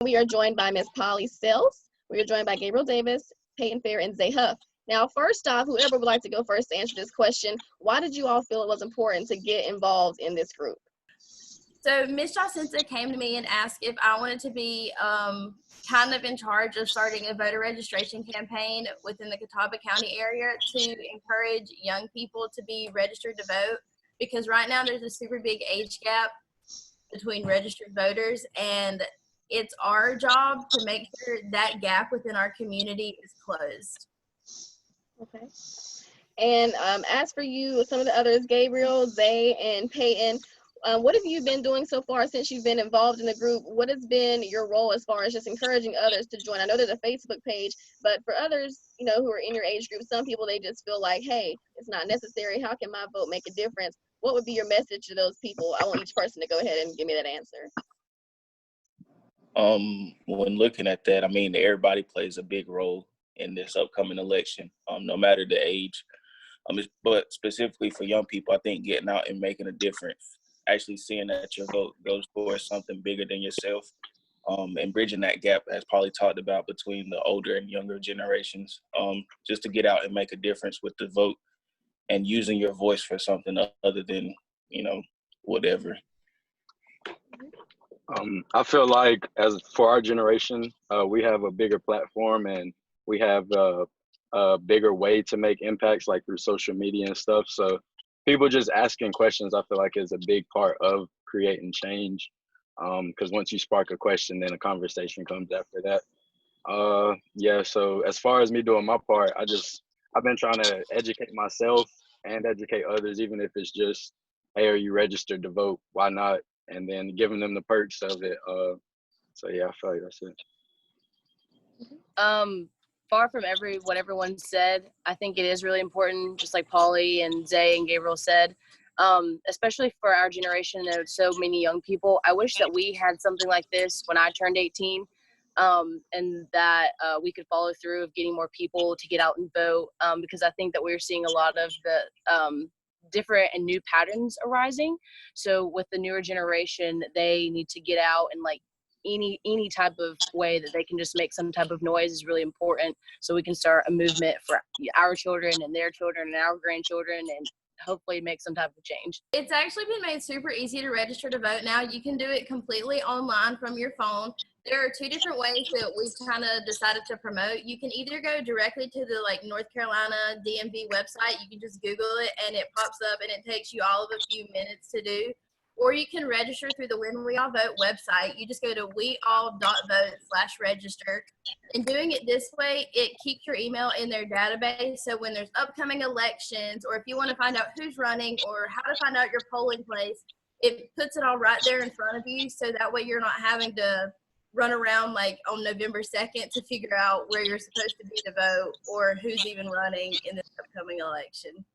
We are joined by Ms. Polly Sells. We are joined by Gabriel Davis, Peyton Fair, and Zay Huff. Now, first off, whoever would like to go first to answer this question, why did you all feel it was important to get involved in this group? So Ms. Jacinta came to me and asked if I wanted to be kind of in charge of starting a voter registration campaign within the Catawba County area to encourage young people to be registered to vote, because right now there's a super big age gap between registered voters, and it's our job to make sure that gap within our community is closed. Okay. And as for you, some of the others, Gabriel, Zay, and Peyton, what have you been doing so far since you've been involved in the group? What has been your role as far as just encouraging others to join? I know there's a Facebook page, but for others, you know, who are in your age group, some people, they just feel like, hey, it's not necessary. How can my vote make a difference? What would be your message to those people? I want each person to go ahead and give me that answer. When looking at that, I mean, everybody plays a big role in this upcoming election, no matter the age. But specifically for young people, I think getting out and making a difference, actually seeing that your vote goes towards something bigger than yourself, and bridging that gap, as Polly talked about, between the older and younger generations, just to get out and make a difference with the vote and using your voice for something other than, you know, whatever. I feel like as for our generation, we have a bigger platform and we have a bigger way to make impacts, like through social media and stuff. So people just asking questions, I feel like, is a big part of creating change. Because once you spark a question, then a conversation comes after that. Yeah, so as far as me doing my part, I've been trying to educate myself and educate others, even if it's just, hey, are you registered to vote? Why not? And then giving them the perks of it. So yeah, I feel like that's it. Far from what everyone said, I think it is really important, just like Polly and Zay and Gabriel said, especially for our generation of so many young people. I wish that we had something like this when I turned 18, and that we could follow through of getting more people to get out and vote, because I think that we're seeing a lot of the different and new patterns arising. So with the newer generation, they need to get out, and like any type of way that they can just make some type of noise is really important, so we can start a movement for our children and their children and our grandchildren, and hopefully make some type of change. It's actually been made super easy to register to vote now. You can do it completely online from your phone. There are two different ways that we've kind of decided to promote. You can either go directly to the North Carolina DMV website. You can just Google it and it pops up and it takes you all of a few minutes to do. Or you can register through the When We All Vote website. You just go to weall.vote/register. And doing it this way, it keeps your email in their database. So when there's upcoming elections, or if you want to find out who's running or how to find out your polling place, it puts it all right there in front of you. So that way you're not having to run around like on November 2nd to figure out where you're supposed to be to vote or who's even running in this upcoming election.